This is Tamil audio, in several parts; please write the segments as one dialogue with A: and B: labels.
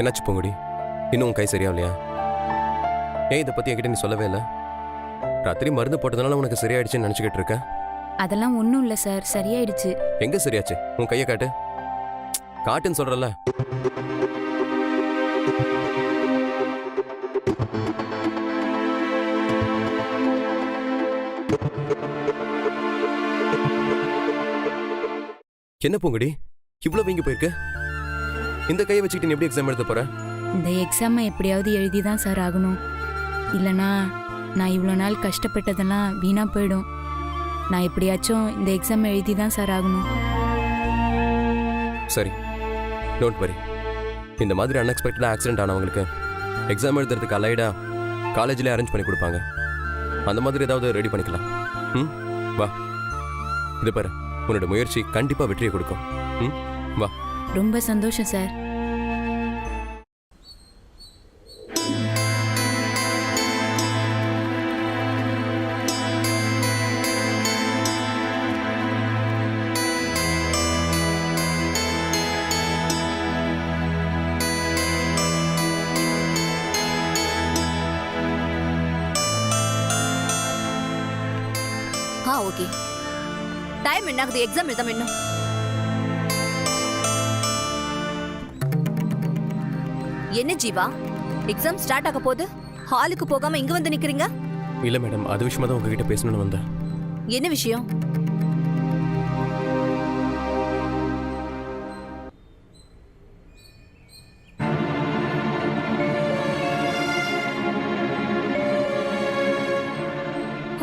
A: என்னாச்சு பூங்குடி? இன்னும் உன் கை சரியாகலையா? ஏன் இதை பற்றி என்கிட்ட நீ சொல்லவே இல்லை? ராத்திரி மருந்து போட்டதுனால உனக்கு சரியாயிடுச்சுன்னு நினச்சிக்கிட்டு இருக்கேன்.
B: அதெல்லாம் ஒன்றும் இல்லை சார், சரியாயிடுச்சு.
A: எங்கே சரியாச்சு? உன் கையை காட்டு. காட்டுன்னு சொல்கிறல்ல. என்ன பூங்குடி இவ்வளவு வீங்கி போயிருக்கு? இந்த கையை வச்சுக்கிட்டு நீ எப்படி எக்ஸாம் எழுத போற?
B: இந்த எக்ஸாமை எப்படியாவது எழுதி தான் சார் ஆகணும். இல்லைனா நான் இவ்வளோ நாள் கஷ்டப்பட்டதெல்லாம் வீணா போயிடும். நான் எப்படியாச்சும் இந்த எக்ஸாமை எழுதி தான் சார் ஆகணும்.
A: சரி, டோன்ட் வரி. இந்த மாதிரி அன்எக்ஸ்பெக்டடாக ஆக்சிடென்ட் ஆனவங்களுக்கு எக்ஸாம் எழுதுறதுக்கு அலைடா காலேஜில் அரேஞ்ச் பண்ணி கொடுப்பாங்க. அந்த மாதிரி ஏதாவது ரெடி பண்ணிக்கலாம். ம், வா. இது பாரு, உன்னோட முயற்சி கண்டிப்பா வெற்றியை கொடுக்கும். ம், வா.
B: ரொம்ப சந்தோஷம் சார்.
C: ஓகே, டைம் என்ன ஆகுது? எக்ஸாம் எழுதாம இன்னும் என்ன ஜீவா? எக்ஸாம் ஸ்டார்ட் ஆக போகுது, ஹாலுக்கு போகாம இங்க வந்து நிக்கிறீங்க?
A: இல்ல மேடம், அது விஷயமா தான் உங்ககிட்ட பேசணும்னு வந்தேன்.
C: என்ன விஷயம்?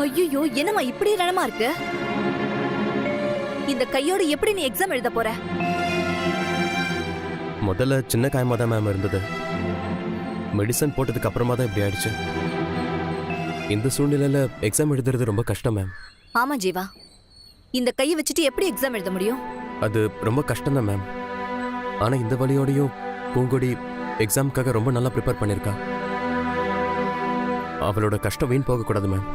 C: ஐயோ, என்னம்மா இப்படி ரணமா இருக்கு? இந்த கையோட எப்படி நீ எக்ஸாம் எழுத போற?
A: முதல்ல சின்ன காயமா தான் மேம் இருந்தது. மெடிசன் போட்டதுக்கு அப்புறமா தான் இப்படி ஆயிடுச்சு. இந்த சூழ்நிலையில எக்ஸாம் எழுதுறது ரொம்ப கஷ்டம் மேம்.
C: ஆமா ஜீவா, இந்த கையை வச்சுட்டு எப்படி எக்ஸாம் எழுத முடியும்?
A: அது ரொம்ப கஷ்டம் தான் மேம். ஆனா இந்த வழியோடையும் பூங்கொடி எக்ஸாமுக்காக ரொம்ப நல்லா ப்ரிப்பேர் பண்ணியிருக்கா. அவளோட கஷ்டம் வீண் போகக்கூடாது மேம்.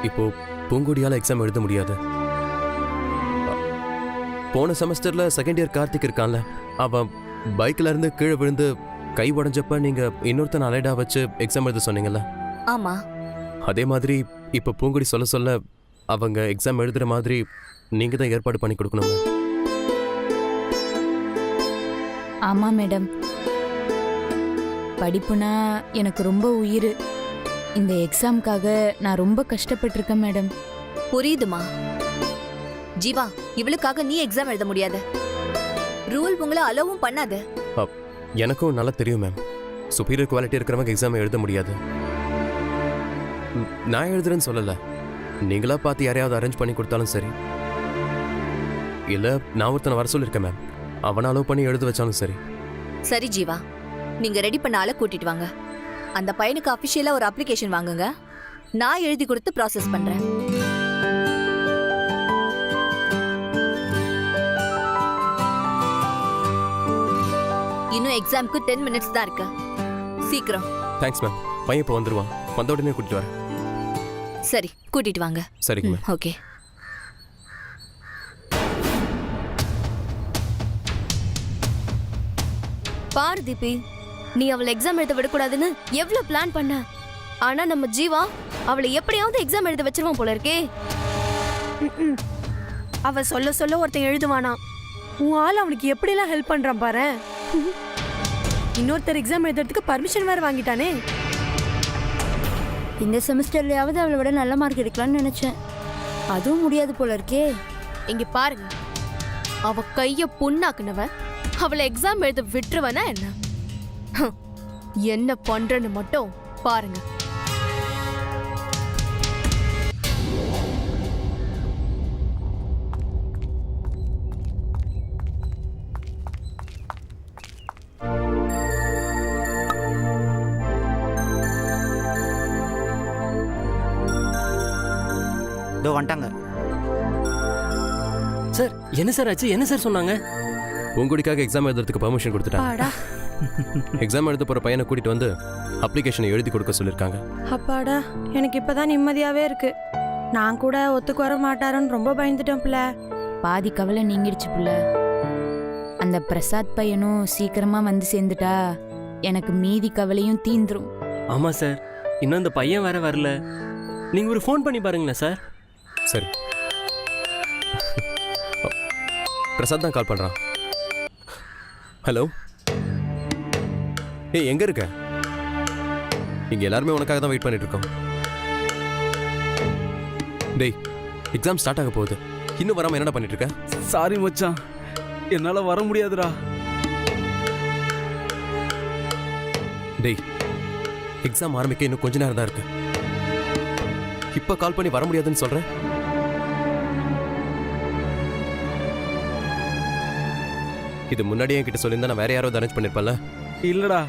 A: இப்போ பூங்கொடியால எக்ஸாம் எழுத முடியாது. போன செமஸ்டர்ல செகண்ட் இயர் கார்த்திக் இருக்கான்ல, அவன் பைக்ல இருந்து கீழே விழுந்து கை உடைஞ்சப்ப நீங்க இன்னொருத்தன் அலைடா வச்சு எக்ஸாம் எழுத சொன்னீங்கல்ல?
C: ஆமா.
A: அதே மாதிரி இப்ப பூங்குடி சொல்ல சொல்ல அவங்க எக்ஸாம் எழுதுற மாதிரி நீங்க தான் ஏற்பாடு பண்ணி கொடுக்கணும்.
B: ஆமா மேடம், படிப்புனா எனக்கு ரொம்ப உயிர். இந்த எக்ஸாமுக்காக நான் ரொம்ப கஷ்டப்பட்டிருக்கேன் மேடம்.
C: புரியுதுமா ஜீவா, இவளுக்காக நீ எக்ஸாம் எழுத முடியாது. ரூல் உங்களை அலோவும் பண்ணாது.
A: எனக்கும் நல்லா தெரியும் மேம், சுப்பீரியர் குவாலிட்டி இருக்கிறவங்க எக்ஸாம் எழுத முடியாது. நான் எழுதுறேன்னு சொல்லல, நீங்களா பார்த்து யாரையாவது அரேஞ்ச் பண்ணி கொடுத்தாலும் சரி, இல்ல நான் ஒருத்தனை வர சொல்லியிருக்கேன் மேம், அவனை அலோவ் பண்ணி எழுத வச்சாலும் சரி.
C: சரி ஜீவா, நீங்க ரெடி பண்ண ஆளை கூட்டிட்டு வாங்க. அந்த பையனுக்கு அபிஷியலா ஒரு அப்ளிகேஷன் வாங்குங்க, நான் எழுதி கொடுத்து ப்ராசஸ் பண்றேன். இன்னும் எக்ஸாம்க்கு 10 மினிட்ஸ் தான் இருக்கு, சீக்கிரம்.
A: Thanks ma'am. பையன் இப்போ வந்துருவான், வந்த உடனே கூட்டிட்டு வரேன்.
C: சரி, கூட்டிட்டு வாங்க.
A: சரிங்க மேம்.
C: ஓகே.
D: பாரு தீபி, நீ அவளை எக்ஸாம் எழுத விடக்கூடாதுன்னு எவ்வளவு பிளான் பண்ண. ஆனா நம்ம ஜீவா அவளை எப்படியாவது எக்ஸாம் எழுத வச்சிருவான் போல இருக்கே.
E: அவ சொல்ல சொல்ல ஒருத்தன் எழுதுவானா, உன் ஆள் அவனுக்கு எப்படிலாம் ஹெல்ப் பண்றான் பாரு. இன்னொருத்தர் எக்ஸாம் எழுதுறதுக்கு பர்மிஷன் வேற வாங்கிட்டானே.
B: இந்த செமஸ்டர்லயாவது அவளை விட நல்ல மார்க் எடுக்கலாம்னு நினைச்சேன், அதுவும் முடியாது போல இருக்கே.
D: இங்க பாருங்க, அவ கைய புண்ணாக்குனவ அவளை எக்ஸாம் எழுத விட்டுருவனா என்ன? என்ன பண்றன்னு மட்டும் பாருங்க.
F: வந்துட்டாங்க
G: சார். என்ன சார் ஆச்சு? என்ன சார் சொன்னாங்க?
A: பூங்குடிக்காக எக்ஸாம் எழுதுறதுக்கு பர்மிஷன் கொடுத்துட்டாங்க. எக்ஸாம் எழுத போற பையனை கூட்டிட்டு வந்து அப்ளிகேஷனை எழுதி கொடுக்க சொல்லிருக்காங்க.
E: அப்பாடா, எனக்கு இப்பதான் நிம்மதியாவே இருக்கு. நான் கூட ஒத்துக்கு வர மாட்டாருன்னு ரொம்ப பயந்துட்டேன் பிள்ளை.
B: பாதி கவலை நீங்கிடுச்சு புள்ள. அந்த பிரசாத் பையனும் சீக்கிரமா வந்து சேர்ந்துட்டா எனக்கு மீதி கவலையும் தீந்துரும்.
G: ஆமா சார், இன்னும் அந்த பையன் வேற வரல. நீங்க ஒரு ஃபோன் பண்ணி பாருங்களேன் சார்.
A: சரி, பிரசாத் தான் கால் பண்றான். ஹலோ, ஏய் எங்க இருக்க? இங்க எல்லாருமே உனக்காக தான் வெயிட் பண்ணிட்டு இருக்கோம். டேய், எக்ஸாம் ஸ்டார்ட் ஆக போகுது, இன்னும் வராம என்னடா பண்ணிட்டு இருக்க?
F: சாரி மச்சான், என்னால வர முடியாதுடா.
A: டேய், எக்ஸாம் ஆரம்பிக்க இன்னும் கொஞ்ச நேரம் தான் இருக்கு. இப்ப கால் பண்ணி வர முடியாதுன்னு சொல்ற? இது முன்னாடியே என்கிட்ட சொல்லியிருந்தா நான் வேற யாராவது அரேஞ்ச் பண்ணிருப்பேன்ல.
F: இல்லடா,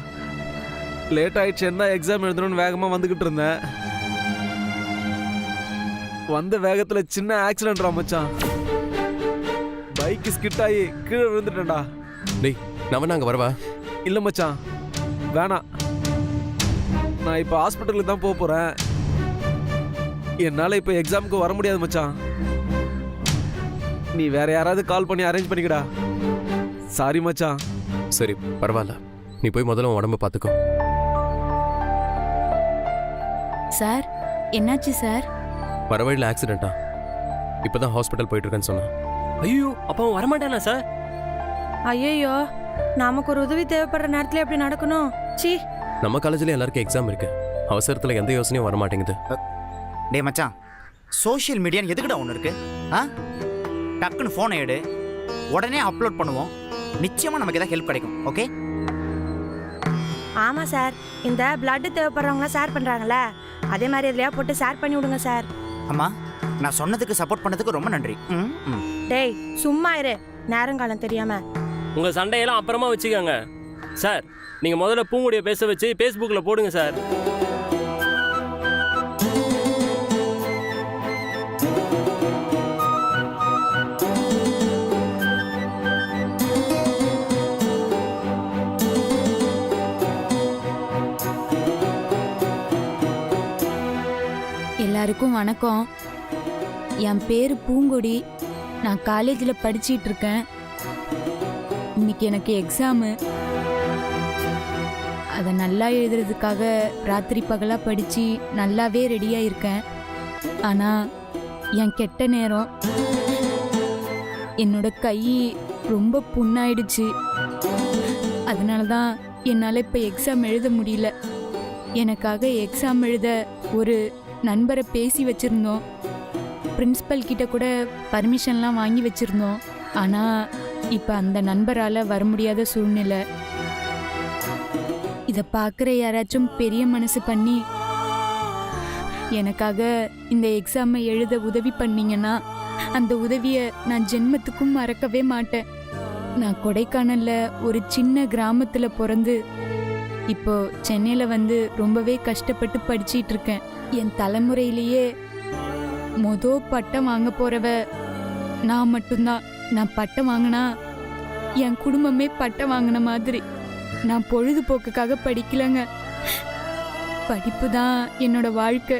F: லேட் ஆயிடுச்சுன்னா எக்ஸாம் எழுதணும்னு வேகமா வந்துகிட்டு இருந்தேன். வந்த வேகத்துல சின்ன ஆக்சிடென்ட்ரா மச்சான். பைக் ஸ்கிட் ஆகி கீழே விழுந்துட்டேன்டா.
A: டேய், நான் வேணா அங்க வரவா?
F: இல்ல மச்சான், வேணாம். நான் இப்போ ஹாஸ்பிட்டலுக்கு தான் போறேன். என்னால இப்போ எக்ஸாமுக்கு வர முடியாது மச்சான். நீ வேற யாராவது கால் பண்ணி அரேஞ்ச் பண்ணிக்கடா. சாரி மச்சான்.
A: சரி, பரவாயில்ல. நீ போய் முதல்ல உன் உடம்ப பாத்துக்கோ.
B: சார், என்னாச்சு சார்?
A: வர வழியில் ஆக்சிடென்ட்டா? இப்பதான் ஹாஸ்பிட்டல் போயிட்டு இருக்கேன்னு சொன்னான்.
G: ஐயோ, அப்ப அவன் வரமாட்டானா சார்?
E: ஐயோ, நமக்கு ஒரு உதவி தேவைப்படுற நேரத்துல எப்படி நடக்கணும்? சீ.
A: நம்ம காலேஜ்ல எல்லாருக்கும் எக்ஸாம் இருக்கு. அவசரத்துல எந்த யோசனையும் வர மாட்டேங்குது.
H: டே மச்சான், சோஷியல் மீடியான்னு எதுக்குடா ஒன்று இருக்கு? ஆ, டக்குன்னு ஃபோனை எடு, உடனே அப்லோட் பண்ணுவோம். நிச்சயமா நமக்கு ஏதாவது ஹெல்ப் கிடைக்கும். ஓகே?
E: ஆமா சார், இந்த பிளட் தேவைப்படுறவங்க ஷேர் பண்றாங்கல்ல, அதே மாதிரி இதுலயா போட்டு ஷேர் பண்ணி விடுங்க சார்.
H: அம்மா, நான் சொன்னதுக்கு சப்போர்ட் பண்ணதுக்கு ரொம்ப நன்றி. ம் ம்.
E: டேய் சும்மா இரு, நேரங்காலம் தெரியாம.
G: உங்க சண்டையெல்லாம் அப்புறமா வச்சுக்கோங்க சார். நீங்க முதல்ல பூங்குடியை பேச வச்சு ஃபேஸ்புக்கில் போடுங்க சார்.
B: எல்லாருக்கும் வணக்கம். என் பேரு பூங்கொடி. நான் காலேஜில் படிச்சிட்டு இருக்கேன். இன்னைக்கு எனக்கு எக்ஸாமு. அதை நல்லா எழுதுறதுக்காக ராத்திரி பகலாக படித்து நல்லாவே ரெடியாக இருக்கேன். ஆனால் என் கெட்ட நேரம், என்னோட கை ரொம்ப புண்ணாயிடுச்சு. அதனால தான் என்னால் இப்போ எக்ஸாம் எழுத முடியல. எனக்காக எக்ஸாம் எழுத ஒரு நண்பரை பேசி வச்சுருந்தோம். பிரின்ஸிபல் கிட்ட கூட பர்மிஷன்லாம் வாங்கி வச்சுருந்தோம். ஆனால் இப்போ அந்த நண்பரால் வர முடியாத சூழ்நிலை. இதை பார்க்குற யாராச்சும் பெரிய மனசு பண்ணி எனக்காக இந்த எக்ஸாமை எழுத உதவி பண்ணீங்கன்னா அந்த உதவியை நான் ஜென்மத்துக்கும் மறக்கவே மாட்டேன். நான் கொடைக்கானல்ல ஒரு சின்ன கிராமத்தில் பிறந்து இப்போ சென்னையில் வந்து ரொம்பவே கஷ்டப்பட்டு படிச்சிட்டு இருக்கேன். என் தலைமுறையிலேயே பட்டம் வாங்க போறவ நான் மட்டும்தான். நான் பட்டம் வாங்கினா என் குடும்பமே பட்டம் வாங்கின மாதிரி. நான் பொழுதுபோக்குக்காக படிக்கலங்க. படிப்பு தான் என்னோட வாழ்க்கை.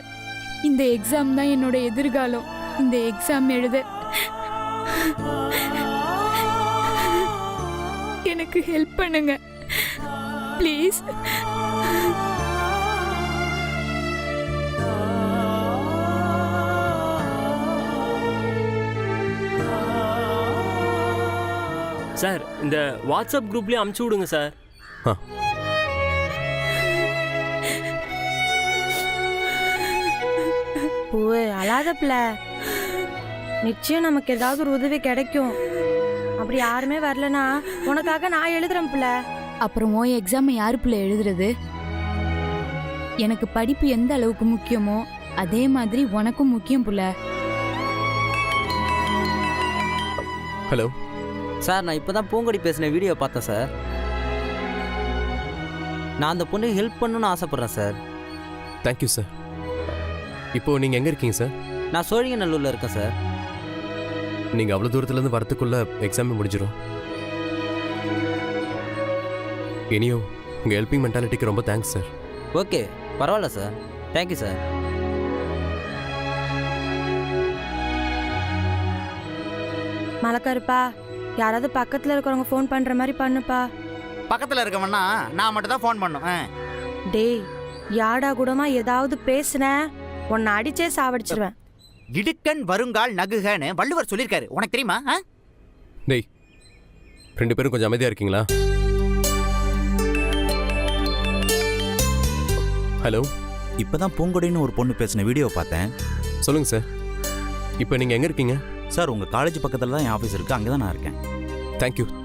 B: இந்த எக்ஸாம் தான் என்னோட எதிர்காலம். இந்த எக்ஸாம் எழுத எனக்கு ஹெல்ப் பண்ணுங்க ப்ளீஸ்.
G: சார், இந்த வாட்ஸ்அப் குரூப்லேயே அமுச்சு விடுங்க சார்.
A: ஆ,
E: பூவே அழாத பிள்ளை, நிச்சயம் நமக்கு ஏதாவது ஒரு உதவி கிடைக்கும். அப்படி யாருமே வரலனா உனக்காக நான் எழுதுறேன் பிள்ளை.
B: அப்புறம் உன் எக்ஸாமை யாரு பிள்ளை எழுதுறது? எனக்கு படிப்பு எந்த அளவுக்கு முக்கியமோ அதே மாதிரி உனக்கும் முக்கியம் புள்ள.
A: ஹலோ
I: சார், நான் இப்போ தான் பூங்கொடி பேசின வீடியோ பார்த்தேன் சார். நான் அந்த பொண்ணுக்கு ஹெல்ப் பண்ணணும்னு ஆசைப்பட்றேன் சார்.
A: Thank you sir. இப்போ நீங்க எங்க இருக்கீங்க சார்?
I: நான் சோழிங்கநல்லூரில் இருக்கேன் சார்.
A: நீங்க அவ்வளவு தூரத்துல இருந்து வரத்துக்குள்ள எக்ஸாமே முடிஞ்சிடும். இனியும் உங்க ஹெல்பிங் மென்டாலிட்டிக்கு ரொம்ப தேங்க்ஸ் சார்.
I: ஓகே, பரவாயில்ல சார். Thank you sir.
E: மலக்கருப்பா யாராவது பக்கத்துல இருக்கிறவங்க ஃபோன் பண்ற மாதிரி பண்ணுப்பா.
H: பக்கத்தில் இருக்கவன்னா நான் மட்டும் தான் ஃபோன் பண்ணும்.
E: டேய் யாடா கூடமா ஏதாவது பேசுன உன்னை அடிச்சே சாவடிச்சிருவேன்.
H: இடுக்கண் வருங்கால் நகுகன்னு வள்ளுவர் சொல்லியிருக்காரு, உனக்கு தெரியுமா?
A: டேய் 2 பேரும் கொஞ்சம் அமைதியாக இருக்கீங்களா? ஹலோ,
J: இப்பதான் பூங்கொடின்னு ஒரு பொண்ணு பேசின வீடியோ பார்த்தேன்.
A: சொல்லுங்கள் சார். இப்போ நீங்கள் எங்கே இருக்கீங்க?
J: சார் உங்க காலேஜ் பக்கத்துல தான் என் ஆஃபீஸ் இருக்கு, அங்கே தான் நான் இருக்கேன்.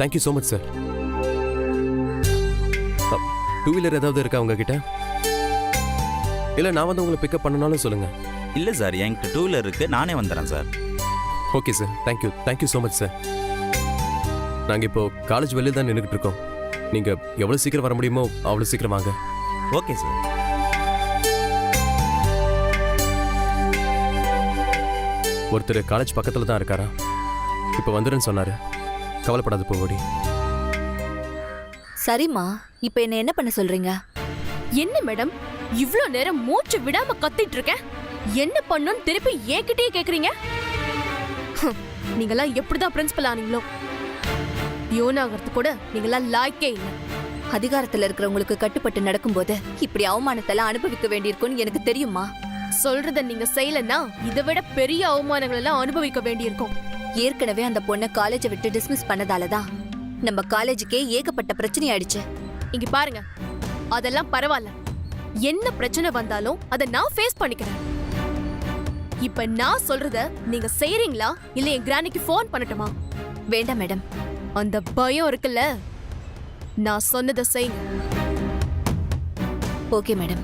A: Thank you so much sir. 2 wheeler ஏதாவது இருக்கா உங்ககிட்ட? இல்லை நான் வந்து உங்களை பிக்கப் பண்ணனாலும் சொல்லுங்கள்.
J: இல்ல சார், என்கிட்ட 2 வீலர் இருக்கு, நானே வந்துடுறேன் sir.
A: Okay sir, thank you so much sir. நாங்கள் இப்போ காலேஜ் வெளியில் தான் நின்றுக்கிட்டு இருக்கோம். நீங்கள் எவ்வளோ சீக்கிரம் வர முடியுமோ அவ்வளோ சீக்கிரம் வாங்க.
J: Okay sir.
A: ஒருத்தர் காலேஜ் பக்கத்தில் தான் இருக்காரா, இப்போ வந்துடுன்னு சொன்னார். கவலைப்படாது பூங்கொடி.
C: சரிம்மா, இப்போ என்ன பண்ண சொல்றீங்க?
D: என்ன மேடம் இவ்ளோ நேரம் மூச்சு விடாம கத்திட்டு இருக்கேன், என்ன பண்ணுன்னு திருப்பி ஏகிட்டே கேக்குறீங்க? நீங்களாம் எப்படிதான் பிரின்சிபல் ஆனீங்களோ? யோனாகிறது கூட நீங்களாம் லாய்க்கே இல்லை.
C: அதிகாரத்துல இருக்கிறவங்களுக்கு கட்டுப்பட்டு நடக்கும்போது இப்படி அவமானத்தெல்லாம் அனுபவிக்க வேண்டியிருக்கும்னு எனக்கு தெரியுமா?
D: சொல்றத நீங்க செய்யலன்னா இதை விட பெரிய அவமானங்கள் எல்லாம் அனுபவிக்க வேண்டியிருக்கும்.
C: ஏற்கனவே அந்த பொண்ணை காலேஜை விட்டு டிஸ்மிஸ் பண்ணதாலதான் நம்ம காலேஜுக்கே ஏகப்பட்ட பிரச்சனை ஆயிடுச்சு.
D: இங்க பாருங்க, அதெல்லாம் பரவாயில்ல. என்ன பிரச்சனை வந்தாலும் அதை நான் ஃபேஸ் பண்ணிக்கிறேன். இப்ப நான் சொல்றத நீங்க செய்றீங்களா இல்ல என் கிரானிக்கு ஃபோன் பண்ணட்டுமா?
C: வேண்டாம் மேடம்.
D: அந்த பயம் இருக்குல்ல, நான் சொன்னதை செய்யுங்க.
C: Okay madam.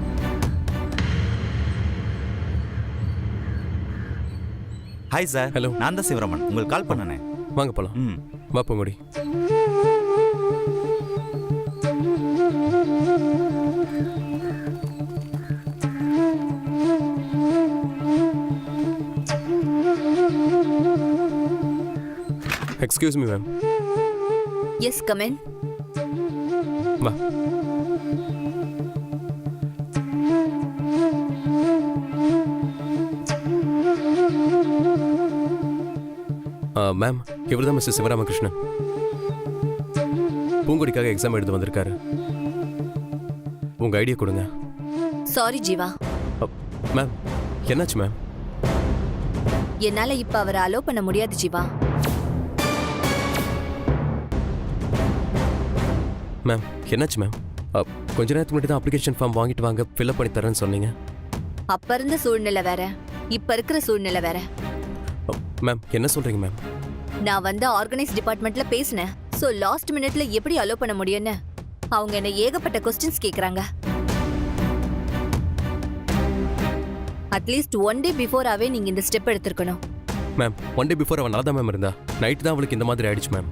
J: Hi sir.
A: Hello.
J: நான் தான் சிவராமன், உங்களுக்கு கால் பண்ணனே.
A: வாங்க போகலாம். வா Poongodi. Excuse me ma'am.
C: Yes, come in.
A: வா. மேம், இவர் தான் மிஸ்டர் சிவராமகிருஷ்ணன். பூங்கொடிக்காக எக்ஸாம் எழுத வந்திருக்காரு. உங்க ஐடியா கொடுங்க.
C: சாரி ஜீவா,
A: மேம் என்னாச்சு மேம்?
C: என்னால இப்ப அவரை அலோ பண்ண முடியாது ஜீவா.
A: மேம் என்னாச்சு மேம்? கொஞ்ச நேரத்துக்கு முன்னாடி தான் அப்ளிகேஷன் ஃபார்ம் வாங்கிட்டு வாங்க, ஃபில்அப் பண்ணி தரேன்னு சொன்னீங்க.
C: அப்ப இருந்த சூழ்நிலை வேற, இப்ப இருக்கிற சூழ்நிலை வேற.
A: மேம் என்ன சொல்றீங்க மேம்?
C: நான் வந்து ஆர்கனைஸ் டிபார்ட்மெண்ட்ல பேசினேன். சோ லாஸ்ட் மினிட்ல எப்படி அலோ பண்ண முடியும்னு அவங்க என்ன ஏகப்பட்ட கொஸ்டின்ஸ் கேக்குறாங்க. அட்லீஸ்ட் 1 டே பிஃபோராவே நீங்க இந்த ஸ்டெப் எடுத்திருக்கணும்.
A: மேம் 1 டே பிஃபோர் அவன் நல்லா தான் மேம் இருந்தா. நைட் தான் அவளுக்கு இந்த மாதிரி ஆயிடுச்சு மேம்.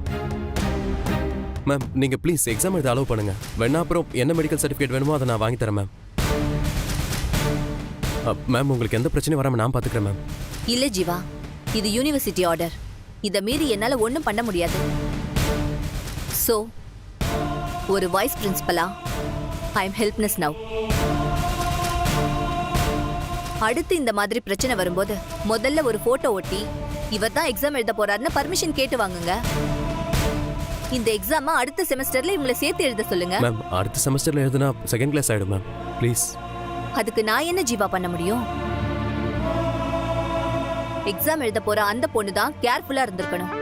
A: மேம் நீங்க ப்ளீஸ் எக்ஸாம் எழுத அலோவ் பண்ணுங்க. வேணா அப்புறம் என்ன மெடிக்கல் சர்டிஃபிகேட் வேணுமோ அதை நான் வாங்கி தரேன் மேம். மேம் உங்களுக்கு எந்த பிரச்சனையும் வராமல் நான் பார்த்துக்கிறேன் மேம்.
C: இல்ல ஜீவா, இது யூனிவர்சிட்டி ஆர்டர். இதை மீறி என்னால ஒன்றும் பண்ண முடியாது. ஸோ ஒரு வைஸ் பிரின்சிபலா ஐ எம் ஹெல்ப்லெஸ் நவ். அடுத்து இந்த மாதிரி பிரச்சனை வரும்போது முதல்ல ஒரு போட்டோ ஒட்டி இவர் தான் எக்ஸாம் எழுத போறாருன்னு பர்மிஷன் கேட்டு வாங்குங்க. இந்த எக்ஸாமை அடுத்த செமஸ்டர்ல இவங்களை சேர்த்து எழுத சொல்லுங்க.
A: மேம் அடுத்த செமஸ்டர்ல எழுதுனா செகண்ட் கிளாஸ் ஆயிடும் மேம். ப்ளீஸ்.
C: அதுக்கு நான் என்ன ஜீவா பண்ண முடியும்? எக்ஸாம் எழுத போற அந்த பொண்ணு தான் கேர்ஃபுல்லா இருந்திருக்கணும்.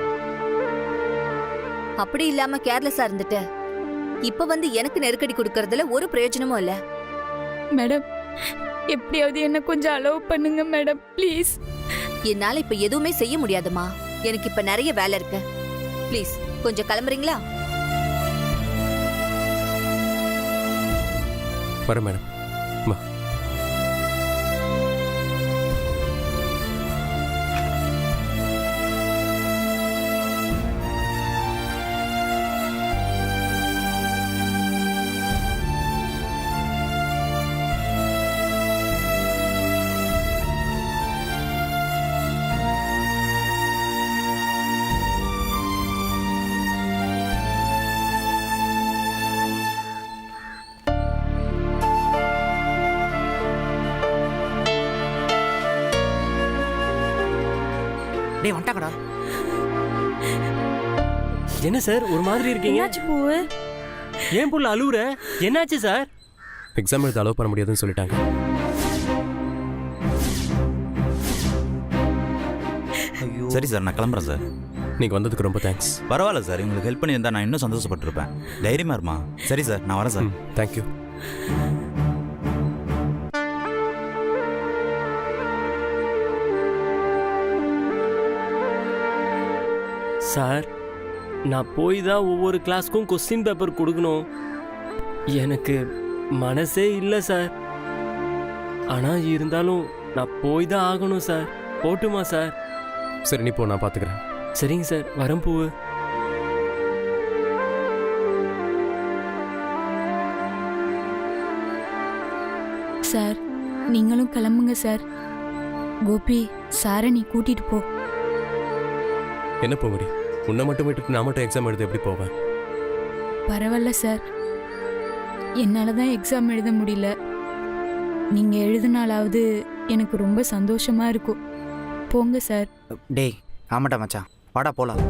C: அப்படி இல்லாம கேர்லெஸ்ஸா இருந்துட்டு இப்ப வந்து எனக்கு நெருக்கடி கொடுக்கறதுல ஒரு பிரயோஜனமும் இல்ல.
B: மேடம் எப்படியாவது என்ன கொஞ்சம் அலோவ் பண்ணுங்க மேடம், ப்ளீஸ்.
C: என்னால இப்ப எதுவுமே செய்ய முடியாதுமா. எனக்கு இப்ப நிறைய வேலை இருக்கு. ப்ளீஸ் கொஞ்சம் கிளம்புறீங்களா?
A: வரேன் மேடம். வா.
H: டேய் வந்துட்டாங்கடா.
G: என்ன சார் ஒரு மாதிரி இருக்கீங்க?
E: என்னாச்சு பூவு?
G: ஏன் புள்ள அழுவுற? என்னாச்சு சார்?
A: எக்ஸாம் எழுத அலோவ் பண்ண முடியாதுன்னு சொல்லிட்டாங்க.
J: சரி சார், நான் கிளம்புறேன் சார்.
A: நீங்கள் வந்ததுக்கு ரொம்ப தேங்க்ஸ்.
J: பரவாயில்ல சார், உங்களுக்கு ஹெல்ப் பண்ணியிருந்தா நான் இன்னும் சந்தோஷப்பட்டிருப்பேன். தைரியமா இருமா. சரி சார், நான் வரேன் சார்.
A: தேங்க்யூ.
G: சார், நான் போய் தான் ஒவ்வொரு கிளாஸ்க்கும் கொஸ்டின் பேப்பர் கொடுக்கணும். எனக்கு மனசே இல்லை சார். ஆனால் இருந்தாலும் நான் போய் தான் ஆகணும் சார். போட்டுமா சார்?
A: சரி, நீ போ, நான் பார்த்துக்கிறேன்.
G: சரிங்க சார், வரேன் பூவு.
B: சார் நீங்களும் கிளம்புங்க சார். கோபி, சாரை நீ கூட்டிட்டு போ.
A: என்ன போங்கடி, உன்னை மட்டும் விட்டுட்டு நான் மட்டும் எக்ஸாம் எழுத எப்படி போவேன்?
B: பரவாயில்ல சார், என்னால தான் எக்ஸாம் எழுத முடியல. நீங்க எழுதினாலாவது எனக்கு ரொம்ப சந்தோஷமா இருக்கும். போங்க சார்.
H: டேய் ஆமாட்டா மச்சான், வாடா போலாம்.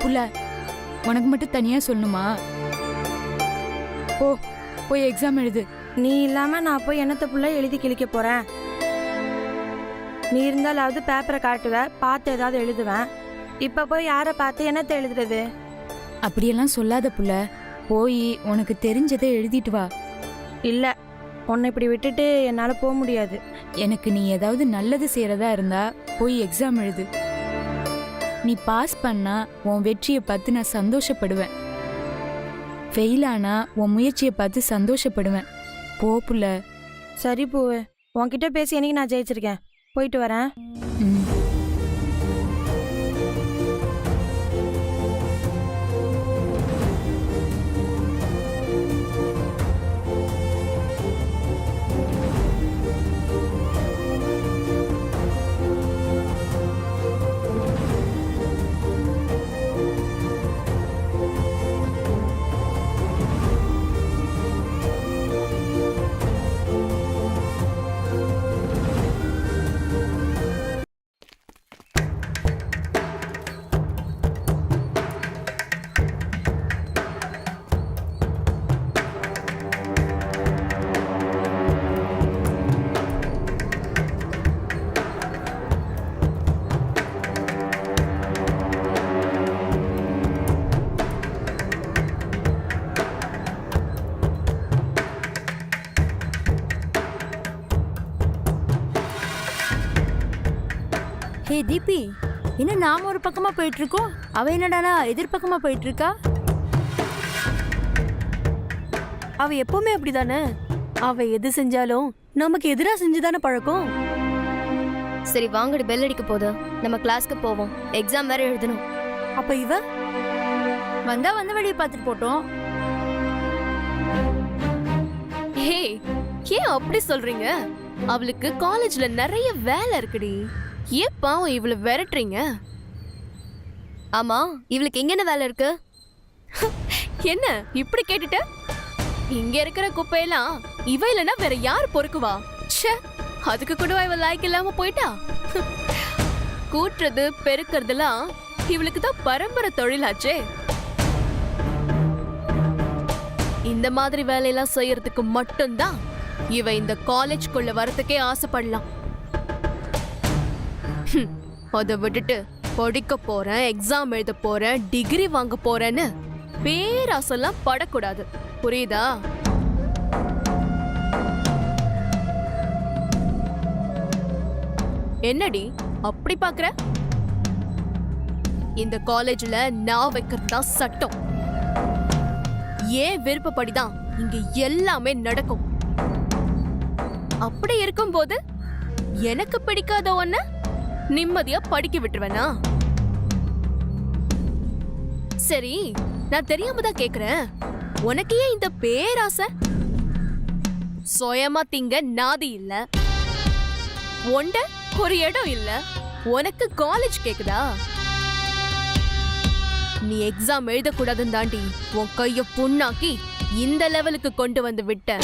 B: புள்ள, உனக்கு மட்டும் தனியா சொல்லணுமா? போ, போய் எக்ஸாம் எழுது.
E: நீ இல்லாம நான் போய் என்னத்த புள்ள எழுதி கிழிக்க போறேன்? நீ இருந்தாலாவது பேப்பரை காட்டுவ, பார்த்து ஏதாவது எழுதுவேன். இப்ப போய் யாரை பார்த்து என்னத்த எழுதுறது?
B: அப்படியெல்லாம் சொல்லாத புள்ள. போய் உனக்கு தெரிஞ்சதை எழுதிட்டு வா.
E: இல்ல, உன்னை இப்படி விட்டுட்டு என்னால போக முடியாது.
B: எனக்கு நீ ஏதாவது நல்லது செய்யறதா இருந்தா போய் எக்ஸாம் எழுது. நீ பாஸ் பண்ணா உன் வெற்றியை பார்த்து நான் சந்தோஷப்படுவேன். ஃபெயில் ஆனா உன் முயற்சியை பார்த்து சந்தோஷப்படுவேன். போ புள்ள.
E: சரி பூவு, உன்கிட்ட பேசி என்னைக்கு நான் ஜெயிச்சிருக்கேன். போயிட்டு வரேன்.
B: ம்.
K: ஹே தீபி, இன்னும் நாம ஒரு பக்கமா போயிட்டு இருக்கோம், அவ என்னடானா எதிர்பக்கமா போயிட்டு இருக்கா? அவ எப்பவுமே அப்படிதானே. அவ எது செஞ்சாலும் நமக்கு எதிரா செஞ்சுதானே பழக்கம்.
D: சரி வாங்கடி, பெல் அடிக்க போகுது, நம்ம கிளாஸ்க்கு போவோம். எக்ஸாம் வேற எழுதணும்.
K: அப்ப இவ வந்தா வந்த வழியை பார்த்துட்டு போட்டோம்.
D: ஹே, ஏன் அப்படி சொல்றீங்க? அவளுக்கு காலேஜ்ல நிறைய வேலை இருக்குடி. ஏன் பாவம் இவளை விரட்டுறீங்க? ஆமா, இவளுக்கு எங்க என்ன வேலை இருக்கு? என்ன இப்படி கேட்டுட்ட? இங்க இருக்கிற குப்பையெல்லாம் இவ இல்லைன்னா வேற யார் பொறுக்குவா? ச்சே, அதுக்கு கூட இவ லாய்க்கு இல்லாம போயிட்டா. கூட்டுறது பெருக்கிறதுலாம் இவளுக்கு தான் பரம்பரை தொழிலாச்சே. இந்த மாதிரி வேலையெல்லாம் செய்யறதுக்கு மட்டும்தான் இவ இந்த காலேஜ்குள்ள வரதுக்கே ஆசைப்படலாம். அதை விட்டுட்டு படிக்க போறேன், எக்ஸாம் எழுத போறேன், டிகிரி வாங்க போறேன்னு பேராசெல்லாம் படக்கூடாது, புரியுதா? என்னடி அப்படி பாக்குற? இந்த காலேஜ்ல நான் வைக்கிறது தான் சட்டம். ஏன் விருப்பப்படிதான் இங்க எல்லாமே நடக்கும். அப்படி இருக்கும்போது எனக்கு பிடிக்காத ஒண்ண நிம்மதியா படிக்க விட்டுருவேனா? சரி, நான் தெரியாம தான் கேக்குறேன். உனக்கு ஏன் இந்த பேராசை? சுயமா திங்க நாதி இல்ல, ஒண்ட ஒரு இடம் இல்ல, உனக்கு காலேஜ் கேக்குதா? நீ எக்ஸாம் எழுதக்கூடாதுன்னு தாண்டி உன் கைய புண்ணாக்கி இந்த லெவலுக்கு கொண்டு வந்து விட்ட.